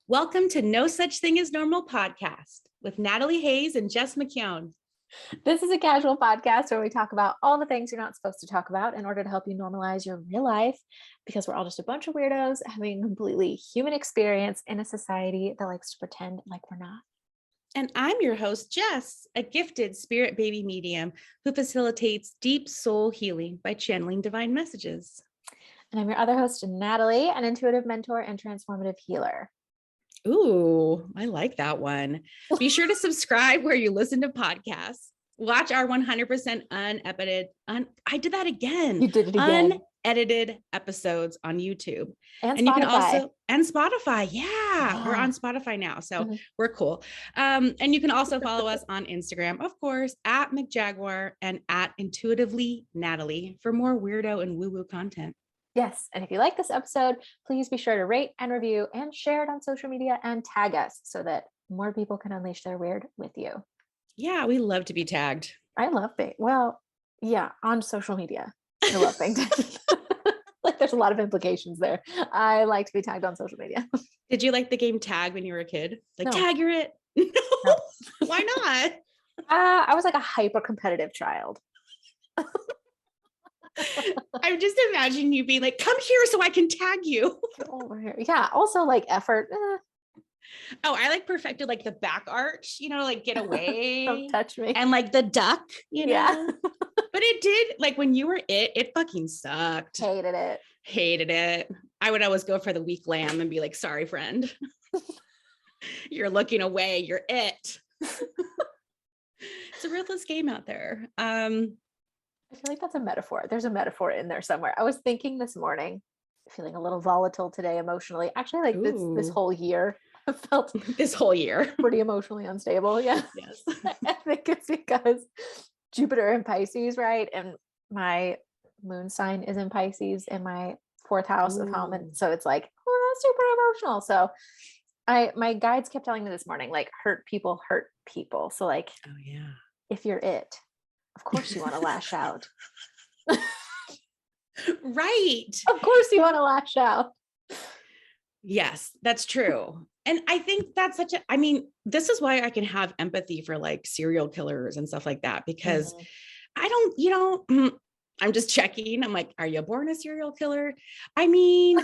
Welcome to No Such Thing as Normal podcast with Natalie Hayes and Jess McKeown. This is a casual podcast where we talk about all the things you're not supposed to talk about in order to help you normalize your real life, because we're all just a bunch of weirdos having a completely human experience in a society that likes to pretend like we're not. And I'm your host, Jess, a gifted spirit baby medium who facilitates deep soul healing by channeling divine messages. And I'm your other host, Natalie, an intuitive mentor and transformative healer. Ooh, I like that one. Be sure to subscribe where you listen to podcasts. Watch our 100% unedited, I did that again. You did it again. Unedited episodes on YouTube. And you can Spotify. also, and Spotify. Yeah, we're on Spotify now. So we're cool. And you can also follow us on Instagram, of course, at McJaguar and at Intuitively Natalie for more weirdo and woo-woo content. Yes. And if you like this episode, please be sure to rate and review and share it on social media and tag us so that more people can unleash their weird with you. Yeah, we love to be tagged. I love being, on social media. I love being tagged. Like there's a lot of implications there. I like to be tagged on social media. Did you like the game Tag when you were a kid? Like, No. Tag, you're it. No. Why not? I was like a hyper competitive child. I'm just imagining you being like, come here so I can tag you. Over here. Yeah. Also like effort. Oh, I like perfected like the back arch, like get away. Don't touch me. And like the duck, Yeah. But it did, like when you were it fucking sucked. Hated it. I would always go for the weak lamb and be like, sorry, friend. You're looking away. You're it. It's a ruthless game out there. I feel like that's a metaphor. There's a metaphor in there somewhere. I was thinking this morning, feeling a little volatile today emotionally. Actually, like this whole year, I felt this whole year pretty emotionally unstable. Yeah. Yes. I think it's because Jupiter in Pisces, right? And my moon sign is in Pisces in my fourth house of home. And so it's like, oh, that's super emotional. So my guides kept telling me this morning, like hurt people. So like, oh yeah, if you're it, of course you want to lash out. Right. Of course you want to lash out. Yes, that's true. And I think that's this is why I can have empathy for like serial killers and stuff like that, because I don't, I'm just checking. I'm like, are you born a serial killer? I mean,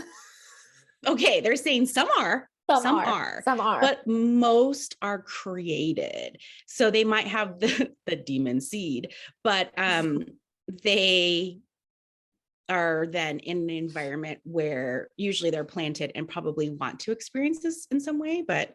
okay, they're saying some are. Some are, but most are created. So they might have the demon seed, but they are then in an environment where usually they're planted and probably want to experience this in some way. But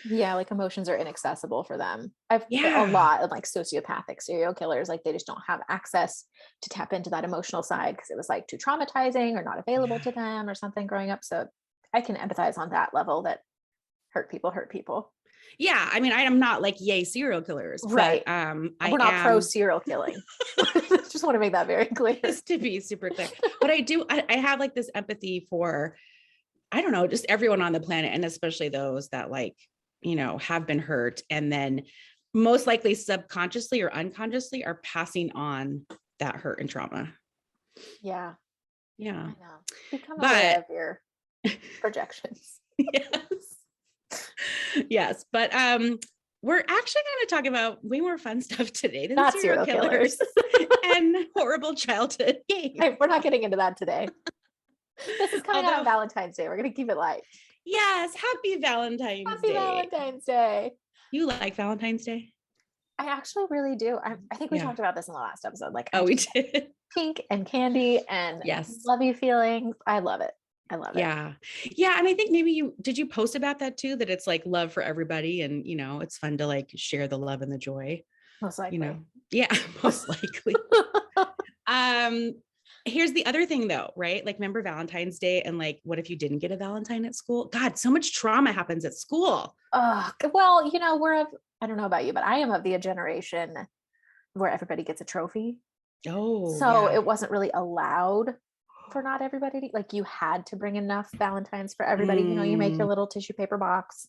yeah, like emotions are inaccessible for them. I've a lot of like sociopathic serial killers, like they just don't have access to tap into that emotional side because it was like too traumatizing or not available to them or something growing up. So I can empathize on that level that hurt people. Yeah. I mean, I am not like, yay, serial killers, right? But we're not pro serial killing. Just want to make that very clear. Just to be super clear. But I have like this empathy for, I don't know, just everyone on the planet. And especially those that like, have been hurt and then most likely subconsciously or unconsciously are passing on that hurt and trauma. Yeah. Yeah. I know. Become aware of your projections. Yes. But we're actually going to talk about way more fun stuff today than not serial killers and horrible childhood games. We're not getting into that today. This is coming out on Valentine's Day. We're going to keep it light. Yes. Happy Valentine's Day. Happy Valentine's Day. You like Valentine's Day? I actually really do. I think we talked about this in the last episode. Like, we did. Pink and candy and lovey feelings. I love it. Yeah. And I think maybe did you post about that too? That it's like love for everybody. And, it's fun to like share the love and the joy. Most likely. Yeah, most likely. Here's the other thing though, right? Like remember Valentine's Day and like, what if you didn't get a Valentine at school? God, so much trauma happens at school. Well, I don't know about you, but I am of the generation where everybody gets a trophy. Oh, so it wasn't really allowed for not everybody to, like you had to bring enough Valentines for everybody. You make your little tissue paper box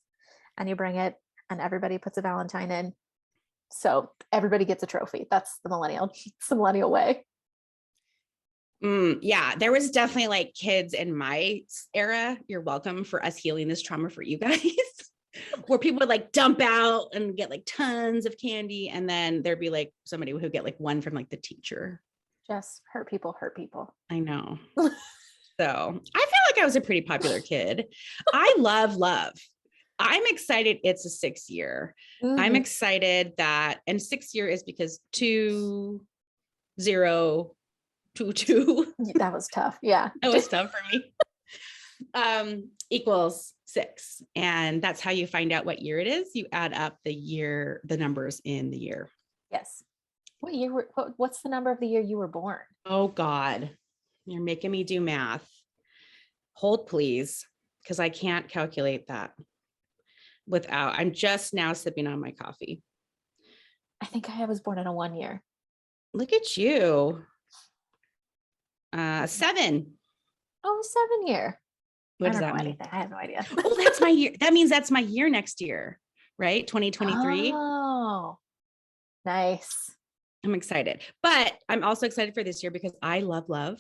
and you bring it and everybody puts a Valentine in. So everybody gets a trophy. That's the millennial way. Yeah, there was definitely like kids in my era. You're welcome for us healing this trauma for you guys. Where people would like dump out and get like tons of candy. And then there'd be like somebody who would get like one from like the teacher. Just hurt people, hurt people. I know. So I feel like I was a pretty popular kid. I love love. I'm excited it's a 6th year. I'm excited that, and 6th year is because 2, 0, 2, 2. That was tough. Yeah. That was tough for me. Equals 6. And that's how you find out what year it is. You add up the numbers in the year. Yes. What year what's the number of the year you were born? Oh God, you're making me do math. Hold please, because I can't calculate that I'm just now sipping on my coffee. I think I was born in a 1 year. Look at you. 7. Oh, 7 year. What does that mean? Anything. I have no idea. Oh, that's my year. That means that's my year next year, right? 2023. Oh, nice. I'm excited, but I'm also excited for this year because I love love.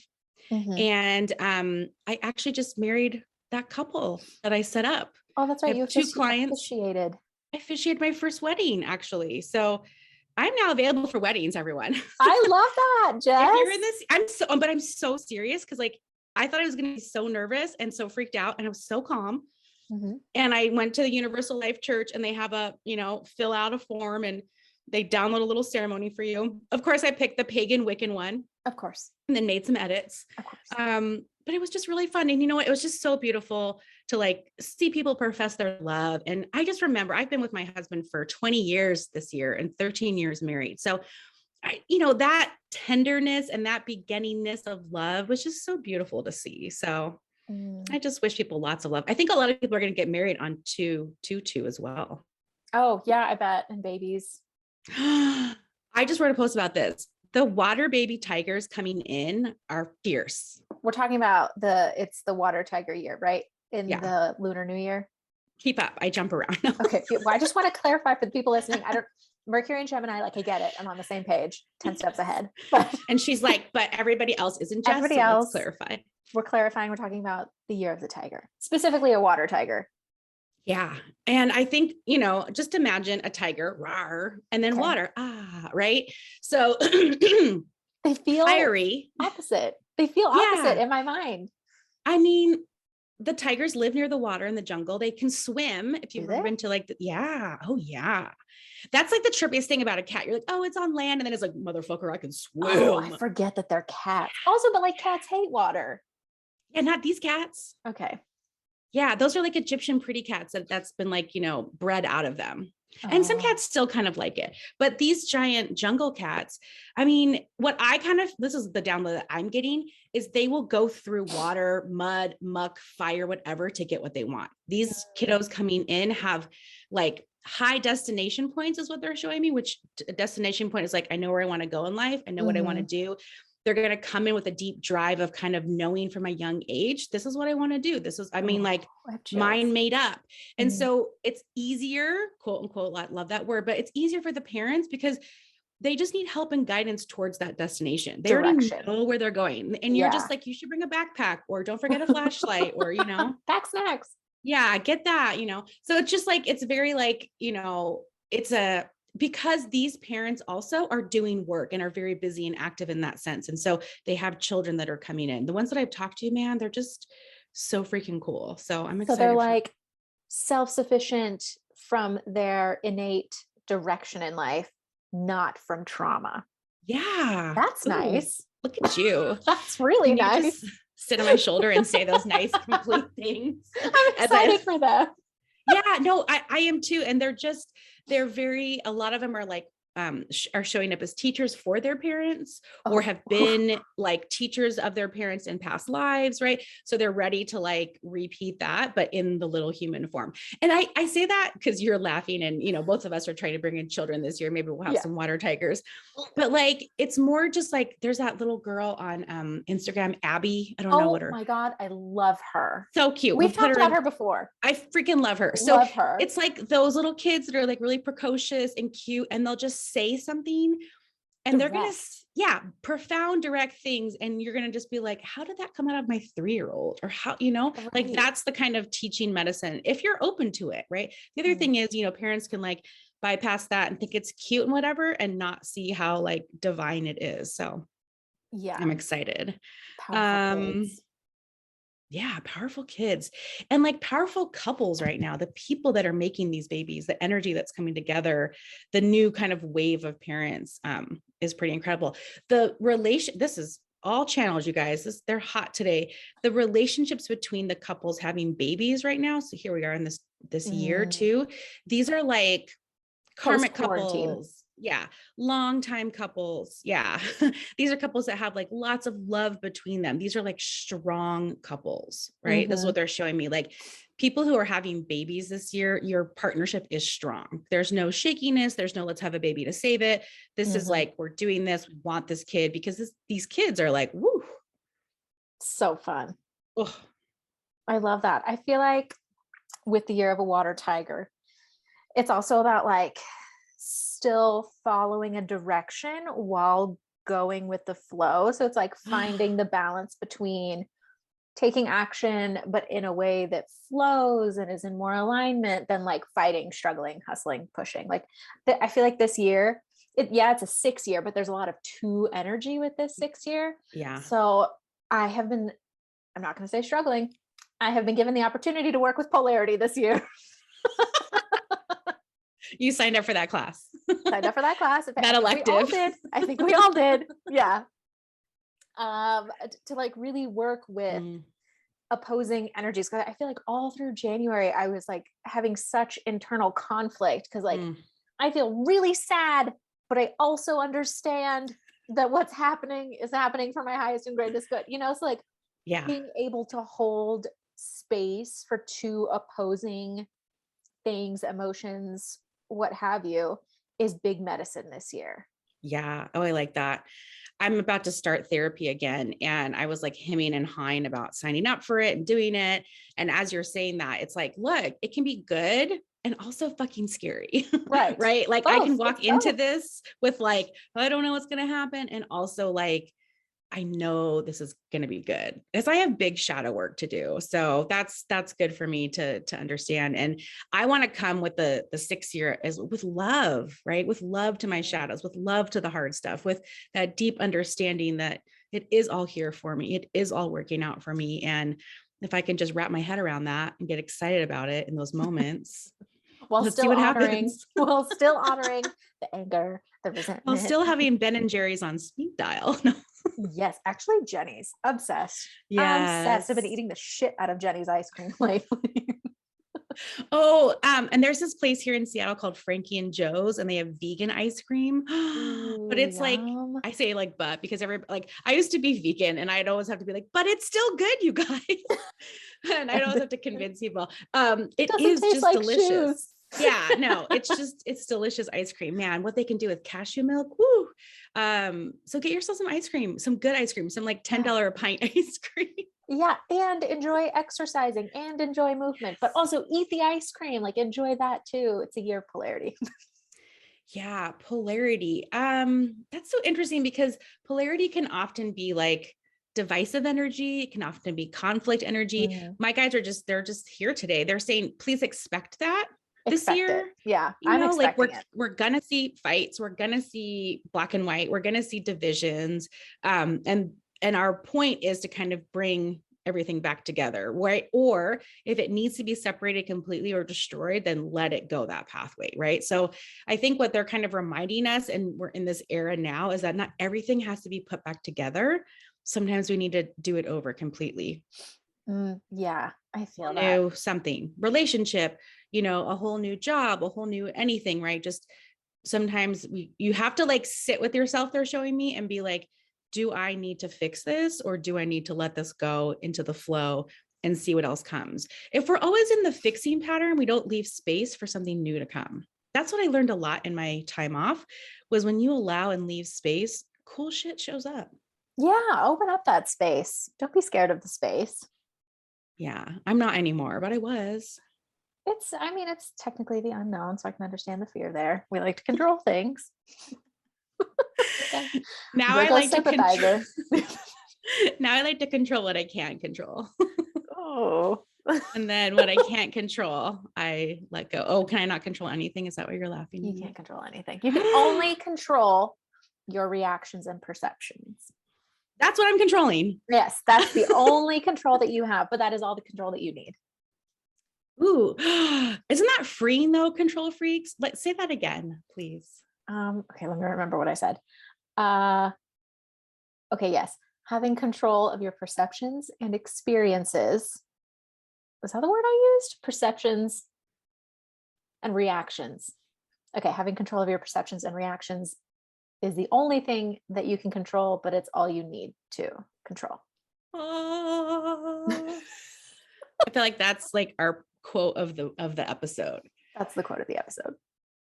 And I actually just married that couple that I set up. Oh, that's right. You have 2 clients. Officiated. I officiated my first wedding, actually. So I'm now available for weddings, everyone. I love that, Jess. If you're in this, I'm so serious because like I thought I was going to be so nervous and so freaked out, and I was so calm. And I went to the Universal Life Church, and they have a, fill out a form, and they download a little ceremony for you. Of course, I picked the pagan Wiccan one. Of course. And then made some edits. Of course. But it was just really fun. And it was just so beautiful to like see people profess their love. And I just remember I've been with my husband for 20 years this year and 13 years married. So that tenderness and that beginningness of love was just so beautiful to see. So I just wish people lots of love. I think a lot of people are going to get married on 2/2/2 as well. Oh yeah, I bet. And babies. I just wrote a post about this. The water baby tigers coming in are fierce. We're talking about it's the water tiger year, right? In the Lunar New Year. Keep up. I jump around. Okay. Well, I just want to clarify for the people listening. Mercury and Gemini, like I get it. I'm on the same page, 10 steps ahead. But and she's like, but everybody else isn't Jess. Everybody else. Let's clarify. We're clarifying. We're talking about the year of the tiger, specifically a water tiger. Yeah. And I think, just imagine a tiger, rawr, and then water, right? So they feel fiery. Opposite. They feel opposite in my mind. I mean, the tigers live near the water in the jungle. They can swim. If you've ever been to like, oh yeah. That's like the trippiest thing about a cat. You're like, oh, it's on land. And then it's like, motherfucker, I can swim. Oh, I forget that they're cats. Also, but like cats hate water. Yeah, not these cats. Okay. Yeah, those are like Egyptian pretty cats that's been like, bred out of them. And some cats still kind of like it. But these giant jungle cats, I mean, this is the download that I'm getting, is they will go through water, mud, muck, fire, whatever to get what they want. These kiddos coming in have like high destination points is what they're showing me, which a destination point is like, I know where I want to go in life. I know what I want to do. They're going to come in with a deep drive of kind of knowing from a young age, this is what I want to do. This is, mind made up. And so it's easier, quote unquote, I love that word, but it's easier for the parents because they just need help and guidance towards that destination. They already know where they're going. And you're just like, you should bring a backpack, or don't forget a flashlight, or, pack snacks. Yeah, get that, So it's just like, it's very like, because these parents also are doing work and are very busy and active in that sense. And so they have children that are coming in. The ones that I've talked to, man, they're just so freaking cool. So I'm excited. So they're like self-sufficient from their innate direction in life, not from trauma. Yeah. That's nice. Look at you. That's really nice. Sit on my shoulder and say those nice, complete things. I'm excited for that. Yeah, no, I am too. And they're very, a lot of them are like, are showing up as teachers for their parents or have been like teachers of their parents in past lives. Right. So they're ready to like repeat that, but in the little human form. And I say that because you're laughing and, both of us are trying to bring in children this year. Maybe we'll have some water tigers, but like, it's more just like, there's that little girl on Instagram, Abby. I don't know what her. Oh my God. I love her. So cute. We've talked about her before. I freaking love her. So love her. It's like those little kids that are like really precocious and cute, and they'll just say something And they're going to, Direct. yeah, profound, direct things. And you're going to just be like, how did that come out of my 3-year-old? Or how, like Right. that's the kind of teaching medicine if you're open to it. Right. The other thing is, parents can like bypass that and think it's cute and whatever, and not see how like divine it is. So Yeah. I'm excited. Powerful kids. Yeah, powerful kids and like powerful couples right now, the people that are making these babies, the energy that's coming together, the new kind of wave of parents is pretty incredible. This is all channels, you guys, they're hot today. The relationships between the couples having babies right now. So here we are in this year too. These are like karmic Post-quarantine. couples. Yeah. Long time couples. Yeah. These are couples that have like lots of love between them. These are like strong couples, right? That's what they're showing me. Like people who are having babies this year, your partnership is strong. There's no shakiness. There's no, let's have a baby to save it. This is like, we're doing this. We want this kid because these kids are like, woo. So fun. Ugh. I love that. I feel like with the year of a water tiger, it's also about like still following a direction while going with the flow. So it's like finding the balance between taking action, but in a way that flows and is in more alignment than like fighting, struggling, hustling, pushing. Like I feel like this year, it's a 6 year, but there's a lot of 2 energy with this 6 year. Yeah. So I'm not going to say struggling. I have been given the opportunity to work with Polarity this year. You signed up for that class. Signed up for that class. That elective. I think we all did. Yeah. To like really work with opposing energies. Cause I feel like all through January, I was like having such internal conflict because like I feel really sad, but I also understand that what's happening is happening for my highest and greatest good, so like being able to hold space for 2 opposing things, emotions, what have you, is big medicine this year. Yeah. Oh, I like that. I'm about to start therapy again. And I was like hemming and hawing about signing up for it and doing it. And as you're saying that, it's like, look, it can be good and also fucking scary. Right. Right. Like both. I can walk It's into both. this with like, I don't know what's going to happen. And also like, I know this is going to be good as I have big shadow work to do. So that's good for me to understand. And I want to come with the 6 year as with love, right? With love to my shadows, with love to the hard stuff, with that deep understanding that it is all here for me. It is all working out for me. And if I can just wrap my head around that and get excited about it in those moments, while let's still see what honoring, happens. while still honoring the anger, the resentment. While still having Ben and Jerry's on speed dial. No. Yes, actually Jenny's obsessed. Yes. Obsessed. I've been eating the shit out of Jenny's ice cream lately. Oh, and there's this place here in Seattle called Frankie and Joe's, and they have vegan ice cream. But it's like, I say like, but because I used to be vegan and I'd always have to be like, but it's still good, you guys. And I'd always have to convince people. It is just like delicious. Shoes. Yeah, no, it's delicious ice cream, man. What they can do with cashew milk. Woo. So get yourself some ice cream, some good ice cream, some like $10 a pint ice cream. Yeah. And enjoy exercising and enjoy movement, but also eat the ice cream, like enjoy that too. It's a year of polarity. Yeah. Polarity. That's so interesting because polarity can often be like divisive energy. It can often be conflict energy. My guys they're just here today. They're saying, please expect that. This year. Yeah, I'm expecting it. We're gonna see fights, we're gonna see black and white, we're gonna see divisions. And our point is to kind of bring everything back together, right? Or if it needs to be separated completely or destroyed, then let it go that pathway, right? So I think what they're kind of reminding us, and we're in this era now, is that not everything has to be put back together. Sometimes we need to do it over completely. Yeah, I feel that. Something, relationship, a whole new job, a whole new anything, right? Just sometimes you have to like sit with yourself, they're showing me, and be like, do I need to fix this or do I need to let this go into the flow and see what else comes? If we're always in the fixing pattern, we don't leave space for something new to come. That's what I learned a lot in my time off, was when you allow and leave space, cool shit shows up. Yeah, open up that space. Don't be scared of the space. Yeah, I'm not anymore, but I was. It's technically the unknown, so I can understand the fear there. We like to control things. Okay. Now There I goes like to control. sympathizer. Now I like to control what I can control. Oh. And then what I can't control, I let go. Oh, can I not control anything? Is that what you're laughing You at? can't control anything. You can only control your reactions and perceptions. That's what I'm controlling. Yes, that's the only control that you have, but that is all the control that you need. Ooh, isn't that freeing though, control freaks? Let's say that again, please. Okay, let me remember what I said. Okay, yes. Having control of your perceptions and experiences. Was that the word I used? Perceptions and reactions. Okay, having control of your perceptions and reactions is the only thing that you can control, but it's all you need to control. Oh. I feel like that's like our quote of the episode. That's the quote of the episode.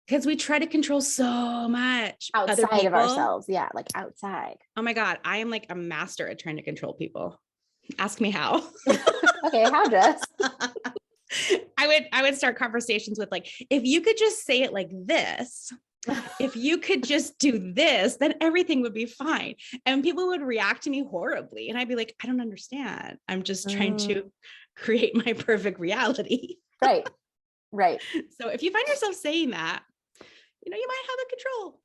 Because we try to control so much Outside other people. of ourselves. Yeah, like outside. Oh my God, I am like a master at trying to control people. Ask me how. Okay, how, Jess? I would start conversations with like, if you could just say it like this, if you could just do this, then everything would be fine. And people would react to me horribly. And I'd be like, I don't understand. I'm just trying to create my perfect reality. Right. Right. So if you find yourself saying that, you know, you might have a control.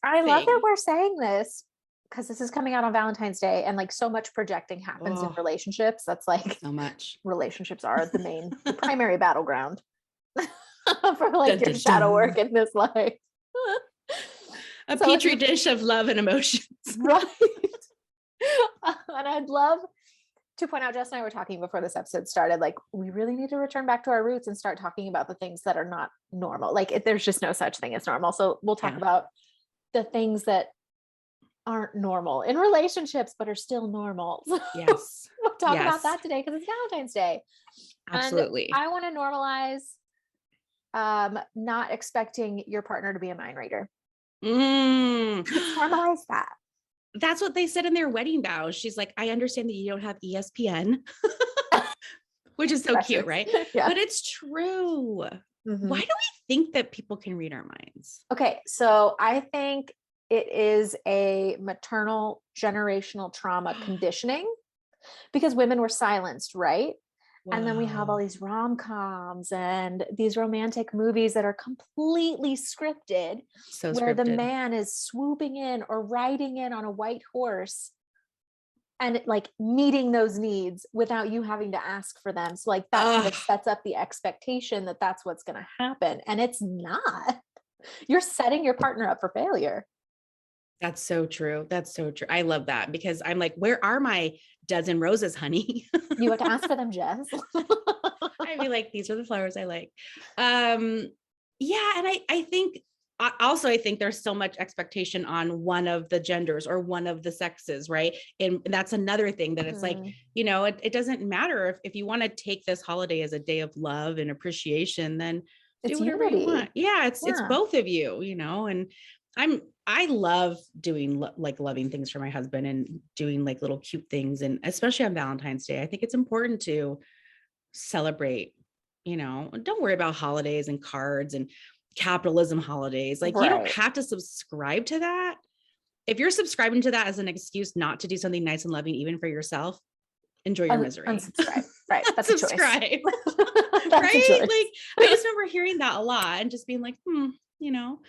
I love that we're saying this because this is coming out on Valentine's Day and like so much projecting happens in relationships. That's like so much. Relationships are the primary battleground for like your shadow work in this life. A petri dish of love and emotions. Right. And I'd love to point out, Jess and I were talking before this episode started, like we really need to return back to our roots and start talking about the things that are not normal. Like there's just no such thing as normal. So we'll talk about the things that aren't normal in relationships, but are still normal. Yes. We'll talk about that today because it's Valentine's Day. Absolutely. And I want to normalize not expecting your partner to be a mind reader. Normalize that. That's what they said in their wedding vows. She's like, I understand that you don't have ESPN, which is so cute, right? Yeah. But it's true. Mm-hmm. Why do we think that people can read our minds? Okay, so I think it is a maternal generational trauma conditioning because women were silenced, right? Wow. And then we have all these rom-coms and these romantic movies that are completely scripted, where the man is swooping in or riding in on a white horse and like meeting those needs without you having to ask for them. So like that kind of sets up the expectation that that's what's going to happen. And it's not. You're setting your partner up for failure. That's so true. That's so true. I love that because I'm like, where are my dozen roses, honey? You have to ask for them, Jess. I'd be like, these are the flowers I like. Yeah. And I think there's so much expectation on one of the genders or one of the sexes, right? And that's another thing that it's like, you know, it doesn't matter if you want to take this holiday as a day of love and appreciation, then do whatever you want. Yeah, it's both of you, you know, and I love doing like loving things for my husband and doing like little cute things. And especially on Valentine's Day, I think it's important to celebrate, you know, don't worry about holidays and cards and capitalism holidays. Like you don't have to subscribe to that. If you're subscribing to that as an excuse not to do something nice and loving, even for yourself, enjoy your misery. Unsubscribe. Right. That's a choice. Right. Like I just remember hearing that a lot and just being like, you know,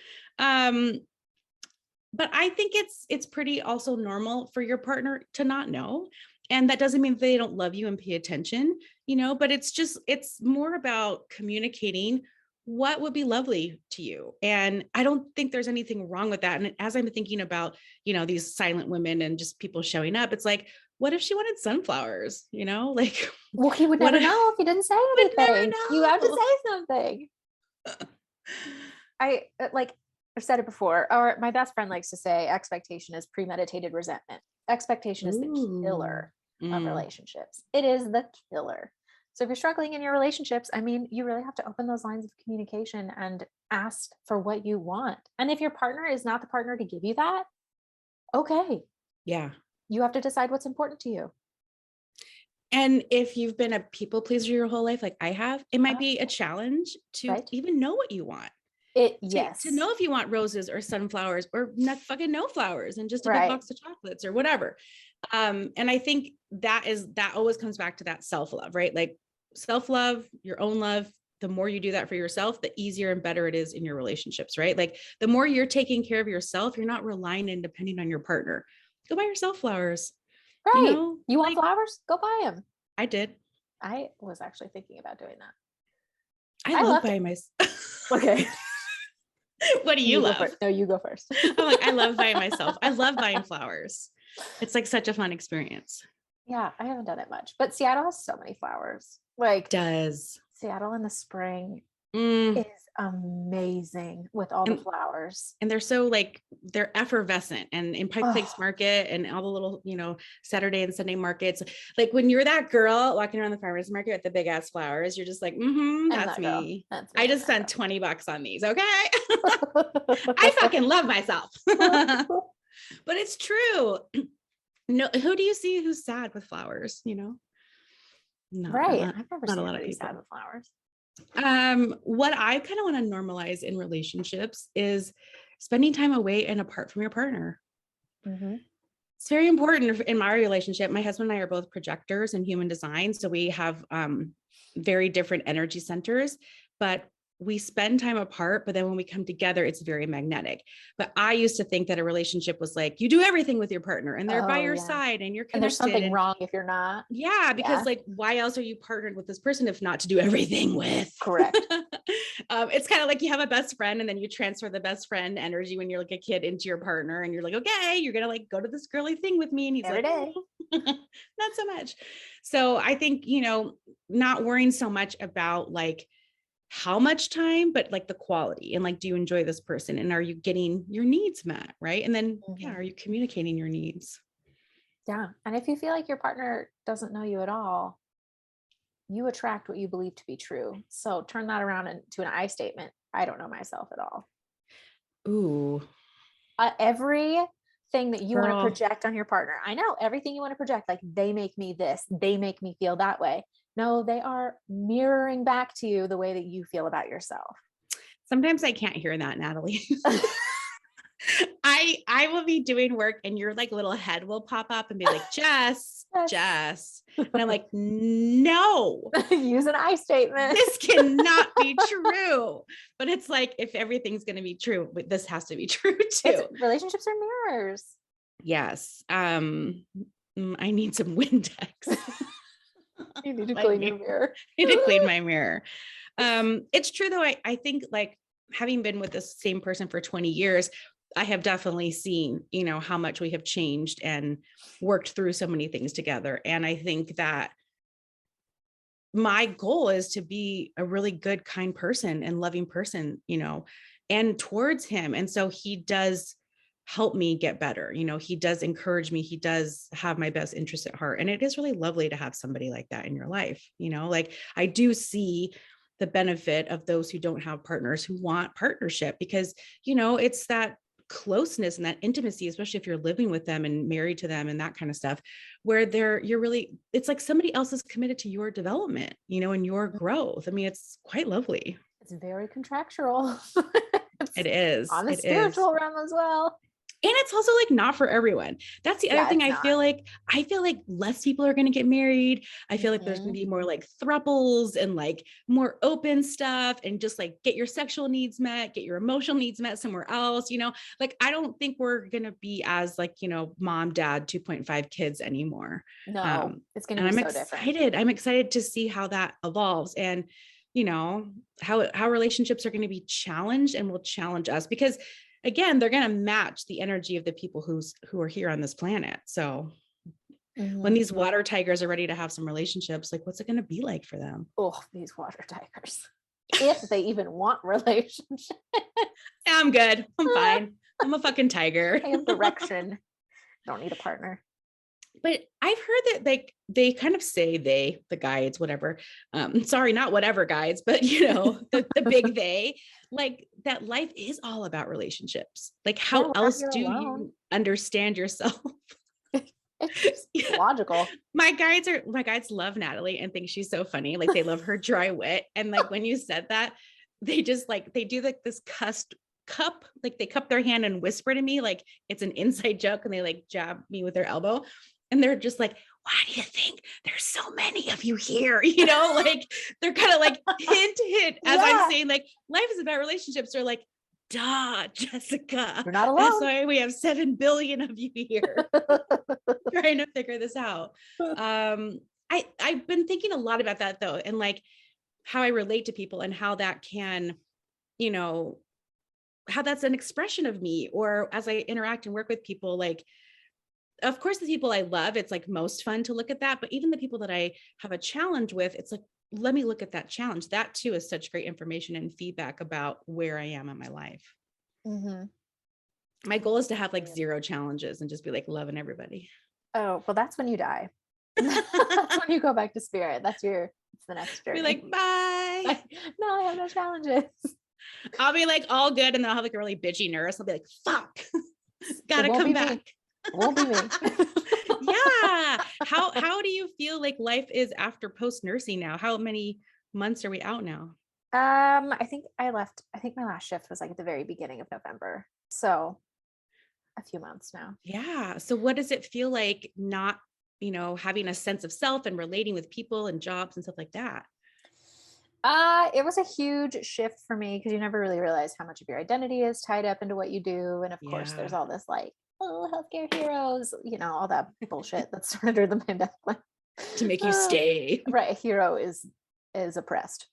but I think it's pretty also normal for your partner to not know. And that doesn't mean they don't love you and pay attention, you know, but it's more about communicating what would be lovely to you. And I don't think there's anything wrong with that. And as I'm thinking about, you know, these silent women and just people showing up, it's like, what if she wanted sunflowers, you know, like, well, he would never know if he didn't say anything. You have to say something. I've said it before, or my best friend likes to say expectation is premeditated resentment. Expectation is the killer of relationships. It is the killer. So if you're struggling in your relationships, I mean, you really have to open those lines of communication and ask for what you want. And if your partner is not the partner to give you that, okay. Yeah. You have to decide what's important to you. And if you've been a people pleaser your whole life, like I have, it might be a challenge to even know what you want. to know if you want roses or sunflowers or not fucking no flowers and just a big box of chocolates or whatever. And I think that always comes back to that self-love, right? Like self-love, your own love. The more you do that for yourself, the easier and better it is in your relationships, right? Like the more you're taking care of yourself, you're not relying and depending on your partner. Go buy yourself flowers. Right. You want flowers? Go buy them. I did. I was actually thinking about doing that. I love buying myself. Okay. What do you love? No, you go first. I'm like, I love buying myself. I love buying flowers. It's like such a fun experience. Yeah, I haven't done it much, but Seattle has so many flowers. Like Seattle in the spring is amazing with all the flowers. And they're so like, they're effervescent, and in Pike Place Market and all the little, Saturday and Sunday markets. Like when you're that girl walking around the farmer's market with the big ass flowers, you're just like, that's me. I just spent $20 on these. Okay. I fucking love myself. But it's true. No, who do you see who's sad with flowers? No, right. I've never seen anybody sad with flowers. What I kind of want to normalize in relationships is spending time away and apart from your partner. It's very important in my relationship. My husband and I are both projectors in human design. So we have very different energy centers, but we spend time apart, but then when we come together, it's very magnetic. But I used to think that a relationship was like, you do everything with your partner and they're by your side and you're connected. And there's something wrong if you're not. Yeah. Because like, why else are you partnered with this person if not to do everything with? Correct. It's kind of like you have a best friend and then you transfer the best friend energy when you're like a kid into your partner and you're like, okay, you're going to like go to this girly thing with me. And he's every day. Not so much. So I think, not worrying so much about like, how much time, but like the quality and like, do you enjoy this person and are you getting your needs met? Right. And then, are you communicating your needs? Yeah. And if you feel like your partner doesn't know you at all, you attract what you believe to be true. So turn that around into an I statement. I don't know myself at all. Ooh. Everything that you want to project on your partner. I know everything you want to project, like they make me this, they make me feel that way. No, they are mirroring back to you the way that you feel about yourself. Sometimes I can't hear that, Natalie. I will be doing work and your like little head will pop up and be like, Jess. And I'm like, no. Use an I statement. This cannot be true. But it's like, if everything's going to be true, but this has to be true too. Relationships are mirrors. Yes. I need some Windex. You need to clean your mirror. I need to clean my mirror. It's true though. I think like having been with the same person for 20 years, I have definitely seen, how much we have changed and worked through so many things together. And I think that my goal is to be a really good, kind person and loving person, and towards him. And so he does help me get better. He does encourage me. He does have my best interest at heart. And it is really lovely to have somebody like that in your life. Like I do see the benefit of those who don't have partners who want partnership because, it's that closeness and that intimacy, especially if you're living with them and married to them and that kind of stuff, where it's like somebody else is committed to your development, and your growth. I mean, it's quite lovely. It's very contractual. It is. On the spiritual realm as well. And it's also like not for everyone. That's the other thing. I feel like less people are going to get married. I feel like there's going to be more like thruples and like more open stuff and just like get your sexual needs met, get your emotional needs met somewhere else. Like, I don't think we're going to be as like, mom, dad, 2.5 kids anymore. No, it's going to be so different. I'm excited to see how that evolves and, how relationships are going to be challenged and will challenge us because again, they're going to match the energy of the people who are here on this planet. So when these water tigers are ready to have some relationships, like what's it going to be like for them? Oh, these water tigers, if they even want relationships. I'm good. I'm fine. I'm a fucking tiger. I have direction. Don't need a partner. But I've heard that like they kind of say the guides, whatever. Sorry, not whatever guides, but the big they, like that life is all about relationships. Like how else do you understand yourself? It's logical. My guides love Natalie and think she's so funny. Like they love her dry wit. And like when you said that, they just like, they do like this cup, like they cup their hand and whisper to me, like it's an inside joke, and they like jab me with their elbow. And they're just like, why do you think there's so many of you here? Like they're kind of like hint, as I'm saying, like life is about relationships. They're like, duh, Jessica, You're not alone. That's why we have 7 billion of you here trying to figure this out. I've been thinking a lot about that though, and like how I relate to people and how that can, how that's an expression of me, or as I interact and work with people, like, of course, the people I love, it's like most fun to look at that. But even the people that I have a challenge with, it's like, let me look at that challenge. That too is such great information and feedback about where I am in my life. Mm-hmm. My goal is to have like 0 challenges and just be like loving everybody. Oh, well, that's when you die. That's when you go back to spirit. It's the next journey. Be like, bye. No, I have no challenges. I'll be like all good. And then I'll have like a really bitchy nurse. I'll be like, fuck, gotta come back. It won't be me. Yeah. How do you feel like life is after post nursing now? How many months are we out now? I think my last shift was like at the very beginning of November. So a few months now. Yeah. So what does it feel like not, having a sense of self and relating with people and jobs and stuff like that? It was a huge shift for me because you never really realize how much of your identity is tied up into what you do. And of course, there's all this like, oh, healthcare heroes, all that bullshit that's started during the pandemic. To make you stay. Right. A hero is oppressed.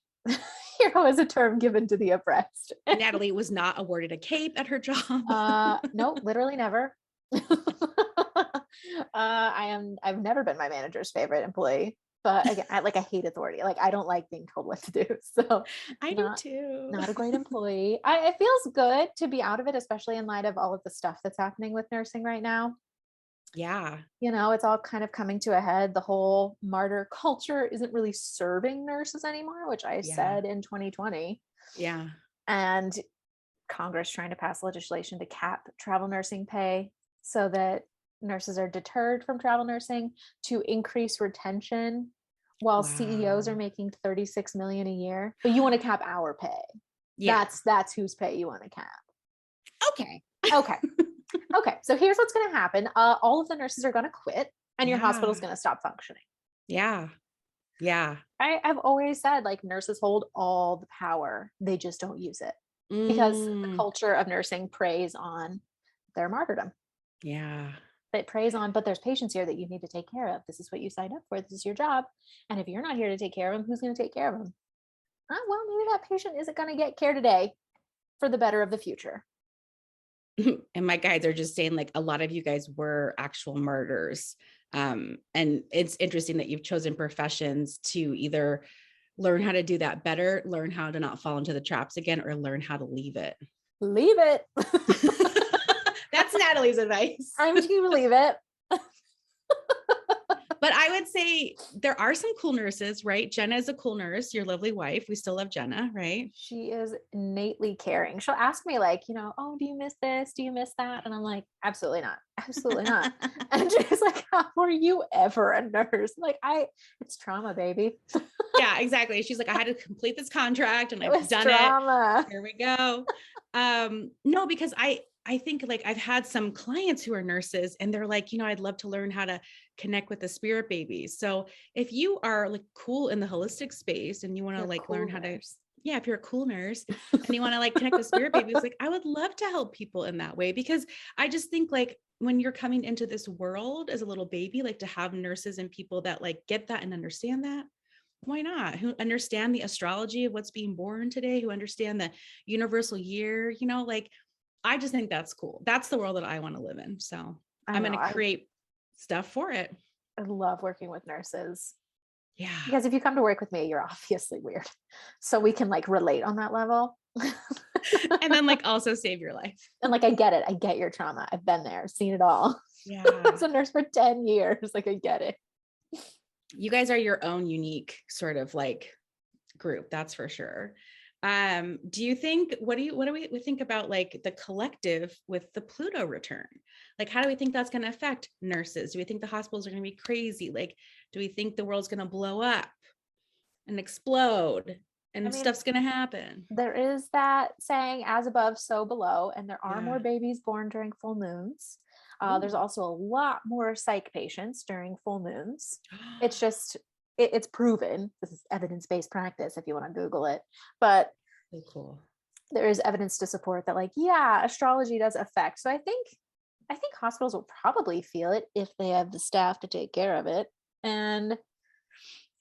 Hero is a term given to the oppressed. Natalie was not awarded a cape at her job. No, literally never. I've never been my manager's favorite employee, but again, I hate authority. Like I don't like being told what to do. So I do too. Not a great employee. It feels good to be out of it, especially in light of all of the stuff that's happening with nursing right now. Yeah. It's all kind of coming to a head. The whole martyr culture isn't really serving nurses anymore, which I said in 2020. Yeah. And Congress trying to pass legislation to cap travel nursing pay so that nurses are deterred from travel nursing to increase retention while CEOs are making 36 million a year. But you want to cap our pay. Yeah. That's whose pay you want to cap. Okay. Okay. So here's what's going to happen. All of the nurses are going to quit and your hospital is going to stop functioning. Yeah. Yeah. I've always said like nurses hold all the power. They just don't use it because the culture of nursing preys on their martyrdom. Yeah. It preys on, but there's patients here that you need to take care of. This is what you signed up for. This is your job. And if you're not here to take care of them, who's going to take care of them? Well, maybe that patient isn't going to get care today for the better of the future. And my guides are just saying like a lot of you guys were actual martyrs. And it's interesting that you've chosen professions to either learn how to do that better, learn how to not fall into the traps again, or learn how to leave it. Leave it. That's Natalie's advice. I'm to leave it. But I would say there are some cool nurses, right? Jenna is a cool nurse, your lovely wife. We still love Jenna, right? She is innately caring. She'll ask me like, oh, do you miss this? Do you miss that? And I'm like, absolutely not. Absolutely not. And she's like, how were you ever a nurse? Like it's trauma, baby. Yeah, exactly. She's like, I had to complete this contract and I've done trauma. It. Here we go. No, because I think like I've had some clients who are nurses and they're like, I'd love to learn how to connect with the spirit babies. So if you are like cool in the holistic space and you want to like learn how to, if you're a cool nurse and you want to like connect with spirit babies, like I would love to help people in that way, because I just think like when you're coming into this world as a little baby, like to have nurses and people that like get that and understand that. Why not? Who understand the astrology of what's being born today, who understand the universal year, like I just think that's cool. That's the world that I want to live in. So I'm going to create stuff for it. I love working with nurses. Yeah. Because if you come to work with me, you're obviously weird. So we can like relate on that level. And then like also save your life. And like, I get it. I get your trauma. I've been there, seen it all. Yeah. I was a nurse for 10 years. Like I get it. You guys are your own unique sort of like group. That's for sure. Do you think, what do we think about like the collective with the Pluto return? Like, how do we think that's going to affect nurses? Do we think the hospitals are going to be crazy? Like, do we think the world's going to blow up and explode? and I mean, stuff's gonna happen. there is that saying, as above, so below, and there are more babies born during full moons. There's also a lot more psych patients during full moons. It's just, it's proven. This is evidence-based practice if you want to Google it. But so cool. There is evidence to support that, like, yeah, astrology does affect. So I think hospitals will probably feel it if they have the staff to take care of it. And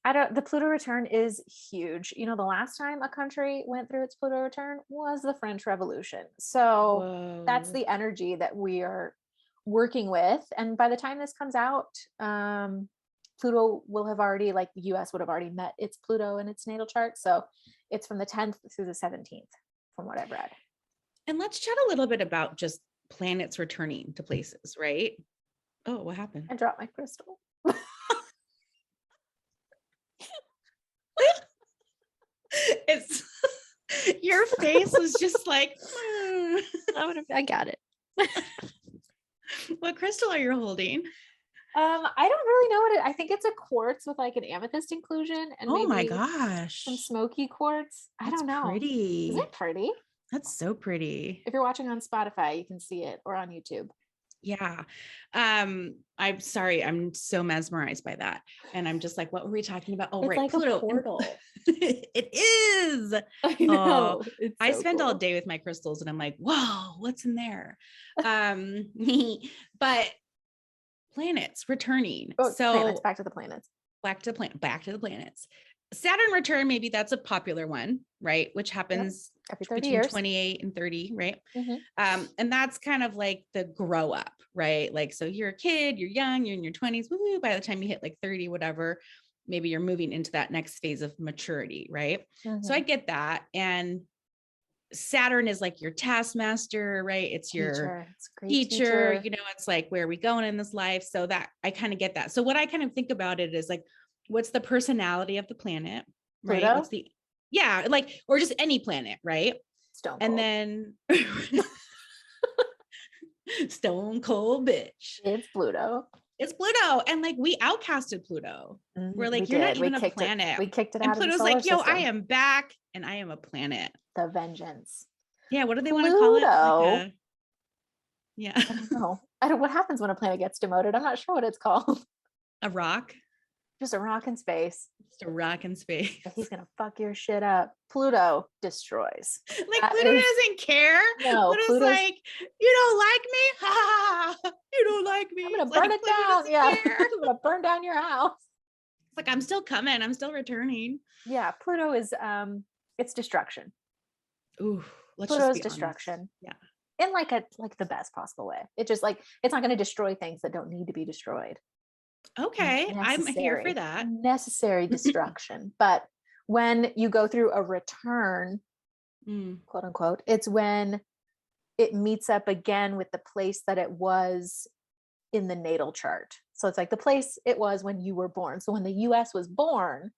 the Pluto return is huge. The last time a country went through its Pluto return was the French Revolution. So that's the energy that we are working with. And by the time this comes out, Pluto will have already, like, the US would have already met its Pluto in its natal chart. So it's from the 10th through the 17th, from what I've read. And let's chat a little bit about just planets returning to places, right? Oh, what happened? I dropped my crystal. It's your face was just like, I got it. What crystal are you holding? I don't really know what I think it's a quartz with like an amethyst inclusion and oh maybe my gosh, some smoky quartz. I don't know. Pretty. Isn't it pretty? That's so pretty. If you're watching on Spotify, you can see it, or on YouTube. Yeah. I'm sorry. I'm so mesmerized by that. And I'm just like, what were we talking about? Oh, it's right. like Pluto. a portal. It is. I know. I spend all day with my crystals and I'm like, whoa, what's in there? But planets returning. Planets, back to the planets. Back to the planets. Saturn return, maybe that's a popular one, right? Which happens every 30 between years. 28 and 30, right? Mm-hmm. And that's kind of like the grow up, right? Like, so you're a kid, you're young, you're in your 20s, woo, by the time you hit like 30, whatever, maybe you're moving into that next phase of maturity, right? Mm-hmm. So I get that. And Saturn is like your taskmaster, right? It's your teacher, it's like, where are we going in this life? So that I kind of get that. So what I kind of think about it is like, what's the personality of the planet, right? Pluto? What's like, or just any planet, right? Stone cold. And then stone cold bitch. It's Pluto. And like, we outcasted Pluto. We're like, you're not even a planet. We kicked it out. And Pluto's like, yo, I am back and I am a planet. The vengeance. Yeah. What do they want to call it? Like yeah. I don't know. What happens when a planet gets demoted? I'm not sure what it's called. A rock. Just a rock in space. Just a rock in space. He's gonna fuck your shit up. Pluto destroys. Like, Pluto doesn't care. No, Pluto's like, you don't like me? Ha! You don't like me. I'm gonna burn it down. Yeah, I'm gonna burn down your house. It's like, I'm still coming. I'm still returning. Yeah, Pluto is it's destruction. Ooh, Pluto's destruction. Yeah. In like the best possible way. It just like, it's not going to destroy things that don't need to be destroyed. Okay, I'm here for that. Necessary destruction. But when you go through a return, quote unquote, it's when it meets up again with the place that it was in the natal chart. So it's like the place it was when you were born. So when the US was born,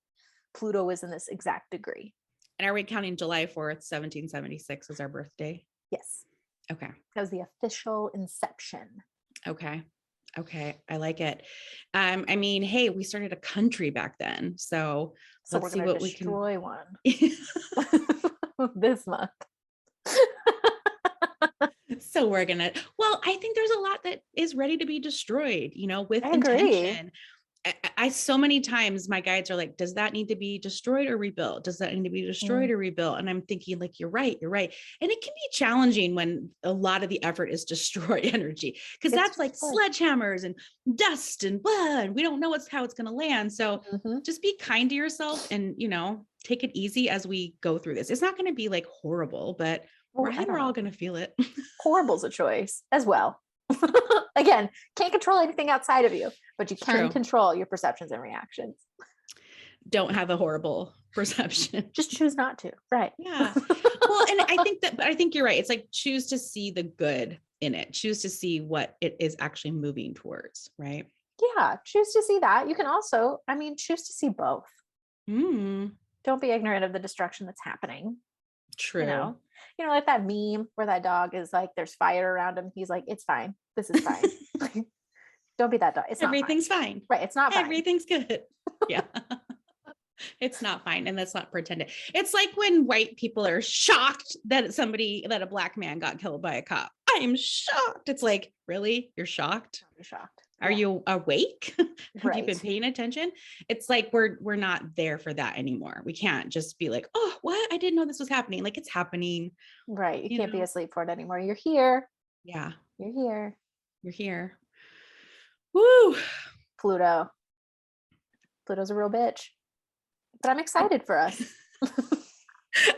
Pluto was in this exact degree. And are we counting July 4th, 1776 as our birthday? Yes. Okay. That was the official inception. Okay. I like it. I mean, hey, we started a country back then. So let's see what we can destroy one this month. So we're gonna, I think there's a lot that is ready to be destroyed, with intention. I so many times my guides are like, does that need to be destroyed or rebuilt? Does that need to be destroyed or rebuilt? And I'm thinking, like, you're right. And it can be challenging when a lot of the effort is destroy energy, because that's like sledgehammers and dust and blah, and we don't know how it's going to land. So just be kind to yourself and, take it easy as we go through this. It's not going to be like horrible, but we're all going to feel it. Horrible's a choice as well. Again, can't control anything outside of you, but you can control your perceptions and reactions. Don't have a horrible perception. Just choose not to. Right. Yeah. Well, and I think you're right. It's like, choose to see the good in it. Choose to see what it is actually moving towards. Right. Yeah. Choose to see that. You can also, choose to see both. Don't be ignorant of the destruction that's happening. True. Like that meme where that dog is like, there's fire around him. He's like, it's fine. This is fine. Don't be that dog. Everything's fine. Right. It's not fine. Everything's good. Yeah. It's not fine. And that's not pretended. It's like when white people are shocked that a black man got killed by a cop. I am shocked. It's like, really? You're shocked? I'm shocked. Are you awake? Have you been Right. paying attention? It's like we're not there for that anymore. We can't just be like, oh, what? I didn't know this was happening. Like it's happening. Right. You You can't be know? asleep for it anymore. You're here. Yeah, You're here. you're here. Woo. Pluto. Pluto's a real bitch. But I'm excited for us.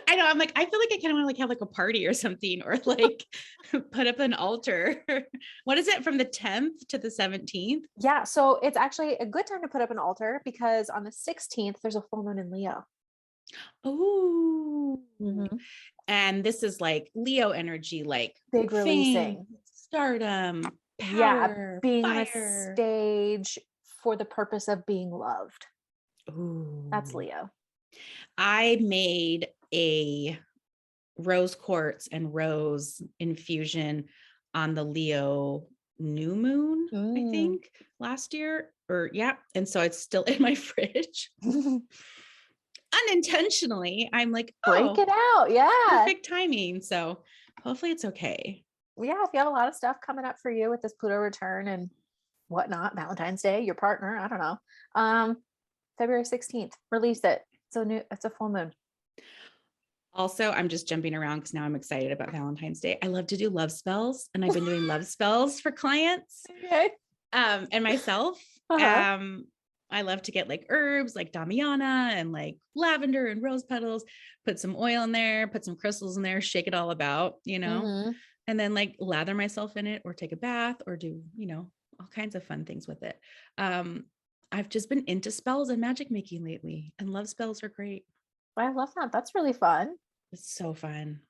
I know. I'm like, I feel like I kind of want to like have like a party or something, or like put up an altar. What is it, from the 10th to the 17th? Yeah. So it's actually a good time to put up an altar because on the 16th, there's a full moon in Leo. Oh, Mm-hmm. and this is like Leo energy, like Big fame, releasing. stardom, Yeah. power, Being on a fire. stage for the purpose of being loved. Ooh. That's Leo. I made a rose quartz and rose infusion on the Leo new moon, I think last year, or yeah. And so it's still in my fridge. Unintentionally, I'm like, Break it oh, out. Yeah. perfect timing. So hopefully it's okay. Yeah. If you have a lot of stuff coming up for you with this Pluto return and whatnot, Valentine's Day, your partner, I don't know. February 16th, release it. It's a full moon. Also, I'm just jumping around because now I'm excited about Valentine's Day. I love to do love spells, and I've been doing love spells for clients Okay. and myself. Uh-huh. I love to get like herbs like Damiana and like lavender and rose petals, put some oil in there, put some crystals in there, shake it all about, Mm-hmm. and then like lather myself in it or take a bath or do, all kinds of fun things with it. I've just been into spells and magic making lately, and love spells are great. I love that. That's really fun. It's so fun.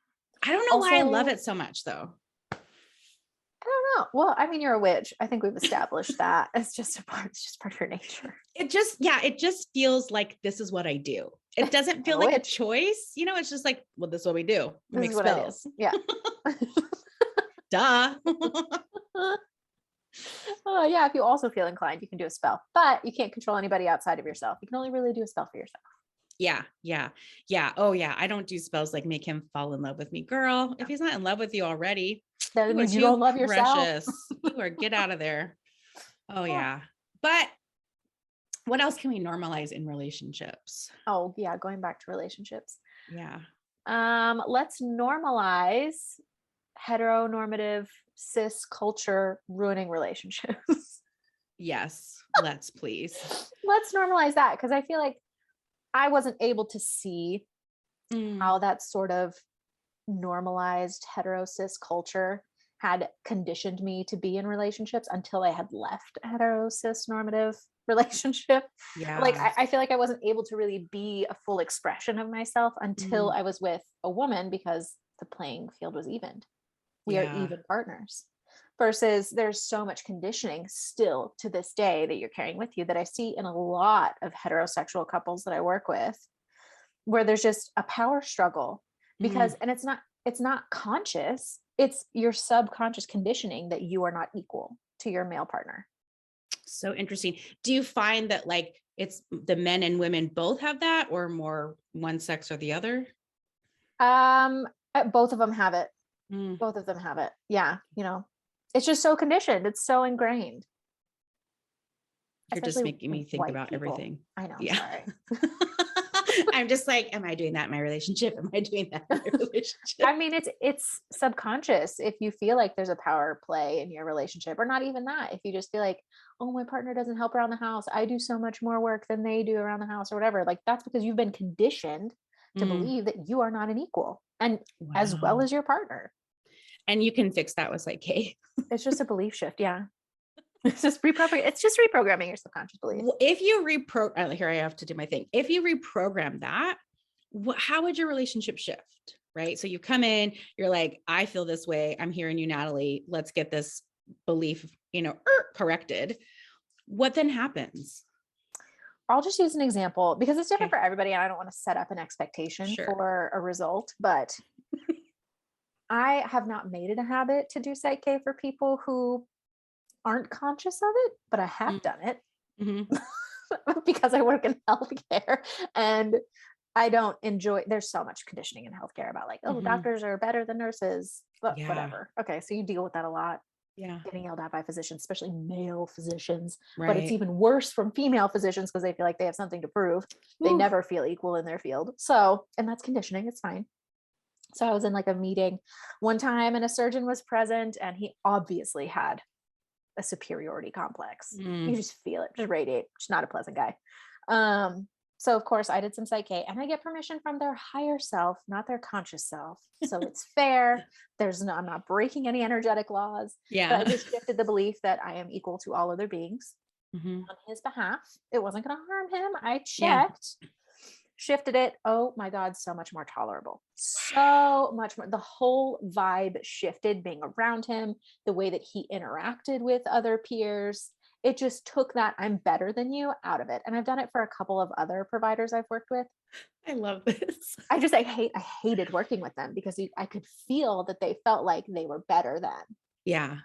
I don't know why I love Also, it so much though. I don't know. Well, I mean, you're a witch. I think we've established that. It's just part of your nature. It just feels like this is what I do. It doesn't feel I'm a like a witch. choice. It's just like, well, this is what we do. We This make is what I do. spells. Yeah. Duh. Yeah. If you also feel inclined, you can do a spell, but you can't control anybody outside of yourself. You can only really do a spell for yourself. Yeah. Oh yeah. I don't do spells like make him fall in love with me. Girl, if he's not in love with you already, That you are means you too don't love yourself. precious. Get out of there. Oh yeah. But what else can we normalize in relationships? Oh yeah. Going back to relationships. Yeah. Let's normalize heteronormative cis culture ruining relationships. Yes. Let's please. Let's normalize that because I feel like I wasn't able to see how that sort of normalized hetero cis culture had conditioned me to be in relationships until I had left a hetero cis normative relationship. Yeah. Like I feel like I wasn't able to really be a full expression of myself until I was with a woman because the playing field was evened. We are even partners. Versus there's so much conditioning still to this day that you're carrying with you that I see in a lot of heterosexual couples that I work with, where there's just a power struggle because, and it's not conscious, it's your subconscious conditioning that you are not equal to your male partner. So interesting. Do you find that like it's the men and women both have that, or more one sex or the other? Both of them have it. Both of them have it. Yeah. It's just so conditioned. It's so ingrained. You're just making me think about everything. I know. Yeah. Sorry. I'm just like, am I doing that in my relationship? Am I doing that in my relationship? I mean, it's subconscious. If you feel like there's a power play in your relationship, or not even that, if you just feel like, oh, my partner doesn't help around the house, I do so much more work than they do around the house or whatever, like that's because you've been conditioned to believe that you are not an equal, and as well as your partner. And you can fix that with Psyche. It's just a belief shift. Yeah. It's just reprogramming your subconscious beliefs. If you here I have to do my thing. If you reprogram that, how would your relationship shift? Right. So you come in, you're like, I feel this way. I'm hearing you, Natalie. Let's get this belief, corrected. What then happens? I'll just use an example because it's different for everybody. And I don't want to set up an expectation for a result, but I have not made it a habit to do Psyche for people who aren't conscious of it, but I have done it. because I work in healthcare and I don't enjoy, there's so much conditioning in healthcare about like, oh, Mhm. doctors are better than nurses, but Yeah. whatever. Okay. So you deal with that a lot, Yeah. getting yelled at by physicians, especially male physicians, but it's Right. even worse from female physicians because they feel like they have something to prove. They Whew. never feel equal in their field. So, and that's conditioning. It's fine. So I was in like a meeting one time and a surgeon was present and he obviously had a superiority complex. You Mm. just feel it, just radiate. Just not a pleasant guy. Um, so of course I did some psyche and I get permission from their higher self, not their conscious self. So it's fair. There's no, I'm not breaking any energetic laws, but I Yeah. just shifted the belief that I am equal to all other beings Mhm. on his behalf. It wasn't going to harm him. I Yeah. checked, shifted it. Oh my God, so much more tolerable. So much more. The whole vibe shifted being around him, the way that he interacted with other peers. It just took that I'm better than you out of it. And I've done it for a couple of other providers I've worked with. I love this. I hated working with them because I could feel that they felt like they were better than. Yeah.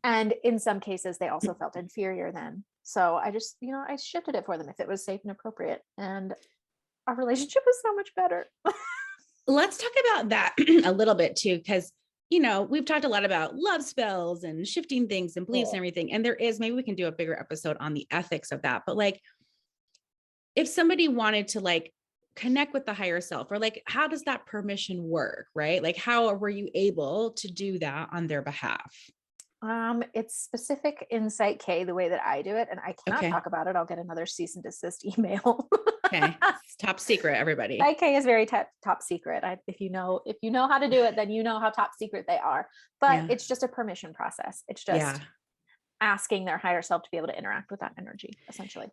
And in some cases, they also felt inferior than. So I just, I shifted it for them if it was safe and appropriate. And our relationship was so much better. Let's talk about that a little bit too, because we've talked a lot about love spells and shifting things and beliefs and Cool. everything. And there is, maybe we can do a bigger episode on the ethics of that. But like, if somebody wanted to like connect with the higher self, or like, how does that permission work? Right? Like, how were you able to do that on their behalf? It's specific in Site K the way that I do it, and I cannot Okay. talk about it. I'll get another cease and desist email. Okay. It's top secret, everybody. Site K is very top secret. If you know how to do it, then you know how top secret they are. But Yeah. it's just a permission process. It's Yeah. just asking their higher self to be able to interact with that energy, essentially.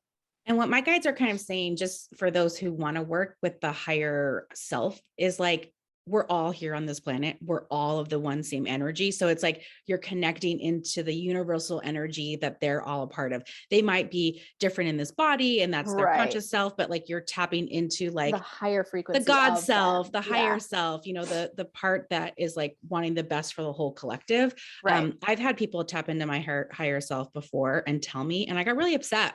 And what my guides are kind of saying, just for those who want to work with the higher self, is like, we're all here on this planet. We're all of the one same energy. So it's like you're connecting into the universal energy that they're all a part of. They might be different in this body and that's their Right. conscious self, but like you're tapping into The like higher the frequency God of self, them. the higher Yeah. self, the part that is like wanting the best for the whole collective. Right. I've had people tap into my higher self before and tell me, and I got really upset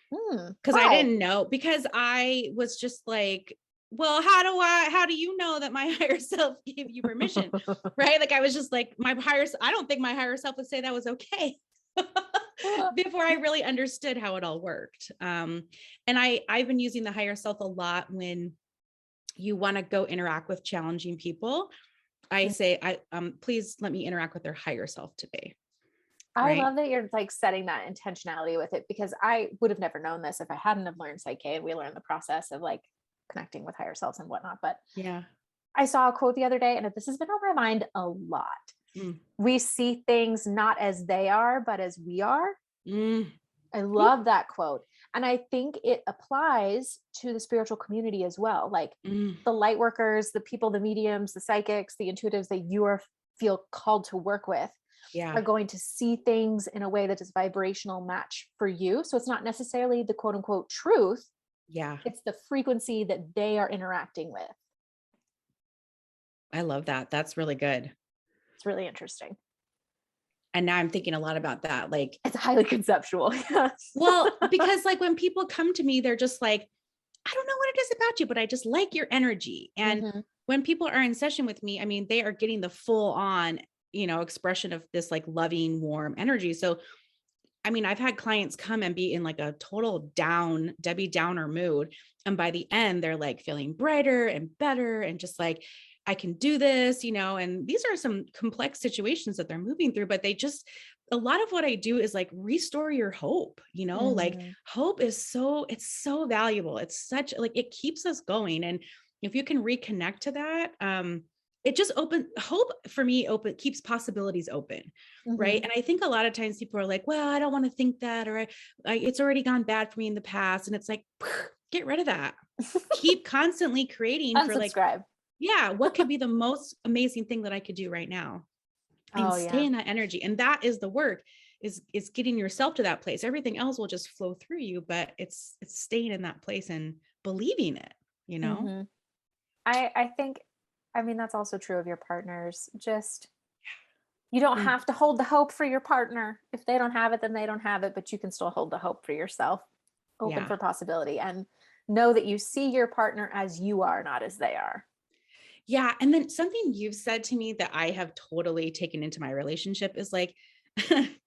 because I Why? didn't know, because I was just like, well, how do you know that my higher self gave you permission? Right. Like I was just like, I don't think my higher self would say that was okay. Before I really understood how it all worked. And I've been using the higher self a lot when you want to go interact with challenging people. I say, please let me interact with their higher self today. I Right. love that you're like setting that intentionality with it, because I would have never known this if I hadn't have learned Psyche and we learned the process of like connecting with higher selves and whatnot. But Yeah. I saw a quote the other day, and this has been on my mind a lot. Mm. We see things not as they are, but as we are. Mm. I love that quote. And I think it applies to the spiritual community as well. Like Mm. the light workers, the people, the mediums, the psychics, the intuitives that feel called to work with Yeah. are going to see things in a way that is vibrational match for you. So it's not necessarily the quote unquote truth. Yeah. It's the frequency that they are interacting with. I love that. That's really good. It's really interesting. And now I'm thinking a lot about that. Like, It's highly conceptual. Yes. well, because like when people come to me, they're just like, I don't know what it is about you, but I just like your energy. And Mhm. when people are in session with me, I mean, they are getting the full on, expression of this like loving, warm energy. So, I mean, I've had clients come and be in like a total down, Debbie Downer mood. And by the end, they're like feeling brighter and better and just like, I can do this, and these are some complex situations that they're moving through, but a lot of what I do is like restore your hope, like Mhm. hope it's so valuable. It's such like, it keeps us going. And if you can reconnect to that, it just hope for me keeps possibilities open. Right. Mhm. And I think a lot of times people are like, well, I don't want to think that, or it's already gone bad for me in the past. And it's like, get rid of that. Keep constantly creating for like, Unsubscribe. yeah, what could be the most amazing thing that I could do right now, and Oh stay yeah. in that energy. And that is the work, is getting yourself to that place. Everything else will just flow through you, but it's staying in that place and believing it. Mhm. I think, I mean, that's also true of your partners. Just, you don't Mm. have to hold the hope for your partner. If they don't have it, then they don't have it, but you can still hold the hope for yourself. open Yeah. for possibility, and know that you see your partner as you are, not as they are. Yeah. And then something you've said to me that I have totally taken into my relationship is like,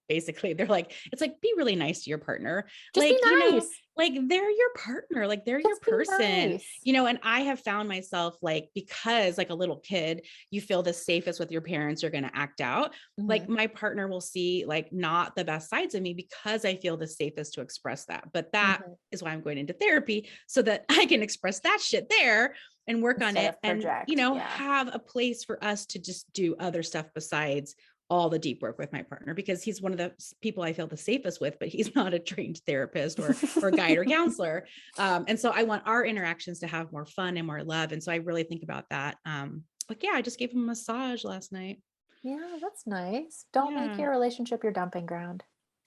basically, they're like, it's like, be really nice to your partner. Just be Like, you know, nice. like they're your partner, like they're your Just be person, nice. you know, and I have found myself like, because like a little kid, you feel the safest with your parents, you're going to act out. Like Mhm. my partner will see like not the best sides of me because I feel the safest to express that. But that Mhm. is why I'm going into therapy so that I can express that shit there and work on Instead it of and, you project. know, Yeah. have a place for us to just do other stuff besides all the deep work with my partner, because he's one of the people I feel the safest with, but he's not a trained therapist or guide or counselor. And so I want our interactions to have more fun and more love. And so I really think about that. Like, yeah, I just gave him a massage last night. Yeah, that's nice. Don't make Yeah. your relationship your dumping ground.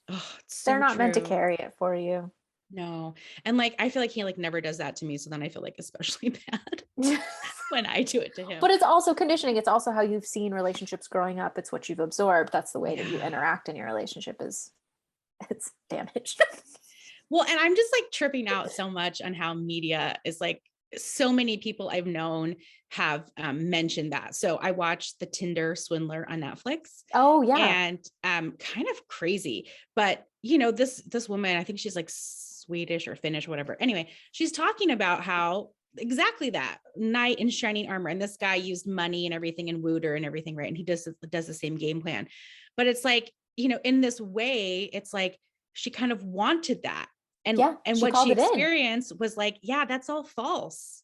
Oh, it's They're so not meant to true. carry it for you. No. And like, I feel like he like never does that to me. So then I feel like especially bad when I do it to him. But it's also conditioning. It's also how you've seen relationships growing up. It's what you've absorbed. That's the way that you Yeah. interact in your relationship is it's damaged. Well, and I'm just like tripping out so much on how media is like, so many people I've known have mentioned that. So I watched The Tinder Swindler on Netflix, Oh yeah. and kind of crazy. But you know, this woman, I think she's like Swedish or Finnish or whatever. Anyway, she's talking about how exactly that knight in shining armor, and this guy used money and everything and wooed her and everything, right? And he does the same game plan. But it's like, you know, in this way, it's like she kind of wanted that. Yeah. And She what called she it in. experienced was like, yeah, that's all false.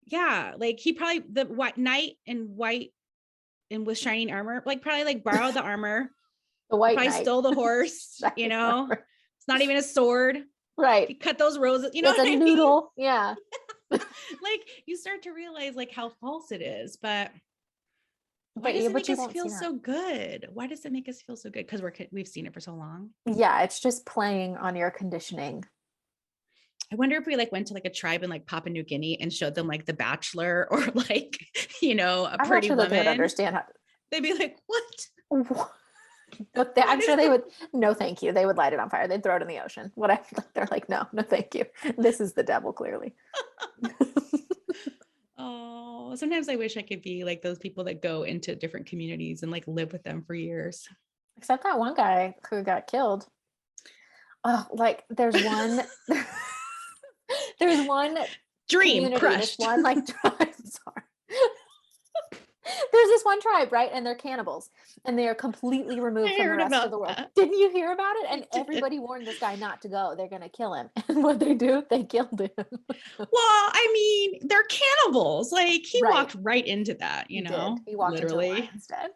Yeah, like he probably the white knight in white and with shining armor, like probably like borrowed the armor. The He white probably knight. stole the horse, you Shining know. armor. It's not even a sword. Right. He cut those roses, you know It's what a I mean? noodle. Yeah. Like you start to realize like how false it is, but why But does you it make us won't feel see that. so good? Why does it make us feel so good? Because we've seen it for so long. Yeah, it's just playing on your conditioning. I wonder if we like went to like a tribe in like Papua New Guinea and showed them like The Bachelor or like, you know, A I'm not Pretty sure that they would Woman. understand how. They'd be like, what? But I'm sure they would. No, thank you. They would light it on fire. They'd throw it in the ocean. Whatever. They're like, no, no, thank you. This is the devil, clearly. Oh, sometimes I wish I could be like those people that go into different communities and like live with them for years. Except that one guy who got killed. Oh, like there's one. There's one Dream community. This crushed. one like tribe. Sorry. There's this one tribe, right? And they're cannibals and they are completely removed I from the heard rest of about the world. that. Didn't you hear about it? I And did. everybody warned this guy not to go. They're going to kill him. And what they do, they killed him. Well, I mean, they're cannibals. Like he Right. walked right into that, He you did. know, He walked into a literally. lion's den.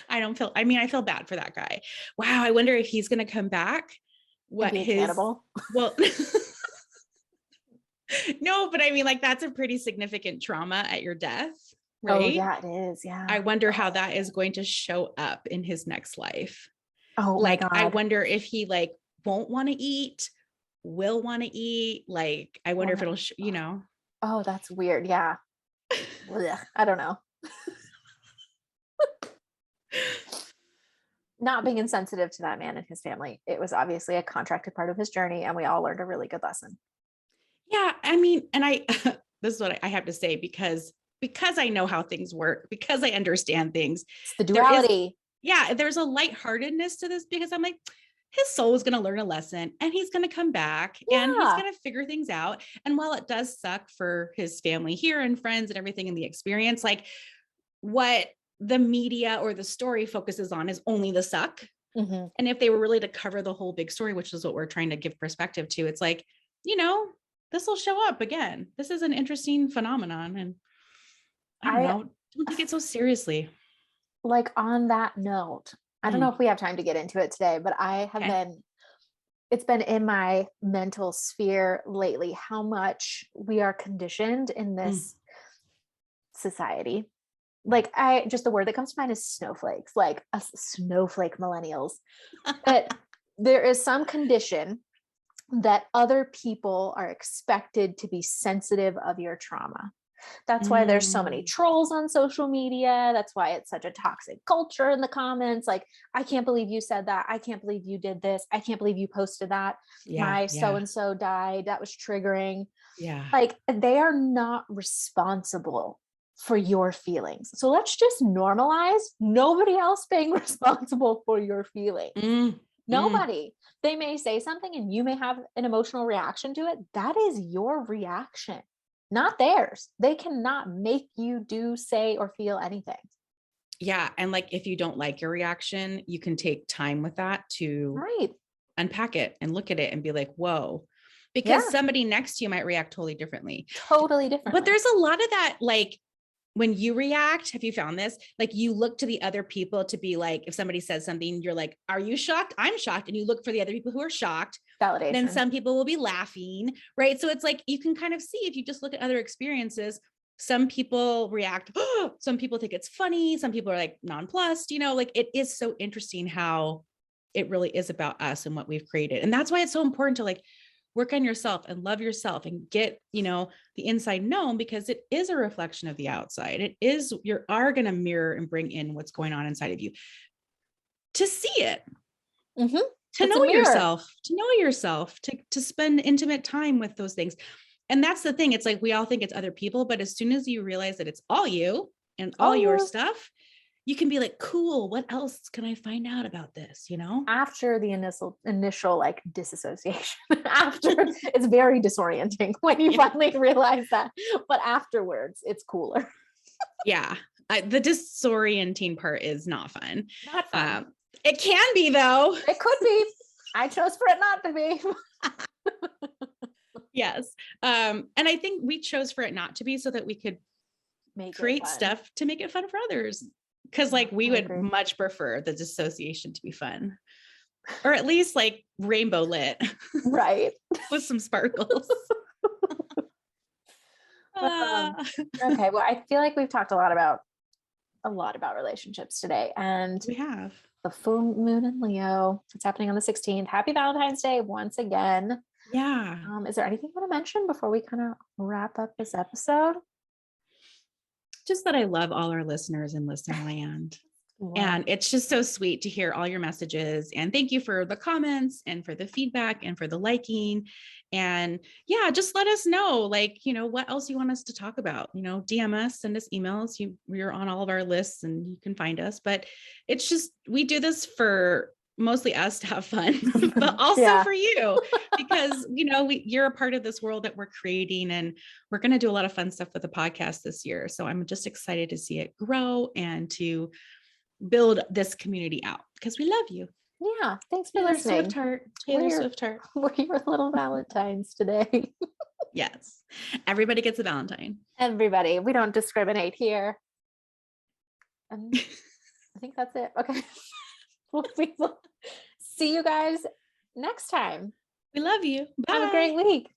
I feel bad for that guy. Wow. I wonder if he's going to come back. And What be a his, cannibal. well, no, but I mean, like that's a pretty significant trauma at your death, Oh, right? yeah, it is. Yeah. I wonder how that Oh, is going to show up in his next life. oh my Like, I God. wonder if he like won't want to eat, will want to eat. Like, I wonder if Wanna- it'll, you know. Oh, that's weird. Yeah. Blech, I don't know. Not being insensitive to that man and his family. It was obviously a contracted part of his journey, and we all learned a really good lesson. Yeah, I mean, and I this is what I have to say because I know how things work, because I understand things. It's the There is, duality. yeah, there's a lightheartedness to this because I'm like, his soul is going to learn a lesson and he's going to come back and he's Yeah. going to figure things out. And while it does suck for his family here and friends and everything in the experience, like what the media or the story focuses on is only the suck. Mm-hmm. And if they were really to cover the whole big story, which is what we're trying to give perspective to, it's like, you know, this will show up again. This is an interesting phenomenon. And I don't know, don't take it so seriously. Like on that note, I don't know if we have time to get into it today, but I have Okay. it's been in my mental sphere lately how much we are conditioned in this society. Like just the word that comes to mind is snowflakes, like us snowflake millennials. But there is some condition that other people are expected to be sensitive of your trauma. That's why there's so many trolls on social media. That's why it's such a toxic culture in the comments. Like, I can't believe you said that. I can't believe you did this. I can't believe you posted that. My so-and-so died. That was triggering. Yeah. Like, they are not responsible for your feelings. So let's just normalize nobody else being responsible for your feelings. Nobody. They may say something and you may have an emotional reaction to it. That is your reaction, not theirs. They cannot make you do, say, or feel anything. Yeah. And like, if you don't like your reaction, you can take time with that to unpack it and look at it and be like, whoa, because somebody next to you might react totally differently. Totally different. But there's a lot of that, like, when you react, have you found this? Like, you look to the other people to be like, if somebody says something, you're like, are you shocked? I'm shocked. And you look for the other people who are shocked. Validation. Then some people will be laughing, right? So it's like, you can kind of see, if you just look at other experiences, some people react, oh, some people think it's funny. Some people are like nonplussed, you know, like, it is so interesting how it really is about us and what we've created. And that's why it's so important to like work on yourself and love yourself and get, you know, the inside known, because it is a reflection of the outside. It is, you are going to mirror and bring in what's going on inside of you to see it, to know yourself, to spend intimate time with those things. And that's the thing. It's like, we all think it's other people, but as soon as you realize that it's all you and all your stuff, you can be like, cool, what else can I find out about this? You know, after the initial like disassociation, after it's very disorienting when you finally realize that, but afterwards it's cooler. The disorienting part is not fun. Not fun. It can be though. It could be. I chose for it not to be. Yes. And I think we chose for it not to be so that we could create stuff to make it fun for others. Because like, we would much prefer the dissociation to be fun, or at least like rainbow lit, right? With some sparkles. Okay. Well, I feel like we've talked a lot about relationships today, and we have the full moon in Leo. It's happening on the 16th. Happy Valentine's Day once again. Yeah. Is there anything you want to mention before we kind of wrap up this episode? Just that I love all our listeners in listening land. And it's just so sweet to hear all your messages, and thank you for the comments and for the feedback and for the liking. And yeah, just let us know, like, you know, what else you want us to talk about, you know, DM us, send us emails. We're on all of our lists and you can find us, but it's just, we do this for mostly us to have fun, but also for you, because, you know, you're a part of this world that we're creating, and we're going to do a lot of fun stuff with the podcast this year. So I'm just excited to see it grow and to build this community out, because we love you. Yeah. Thanks for listening. Taylor Swift-Heart. We're your little Valentines today. Yes. Everybody gets a Valentine. Everybody. We don't discriminate here. And I think that's it. Okay. We will see you guys next time. We love you. Bye. Have a great week.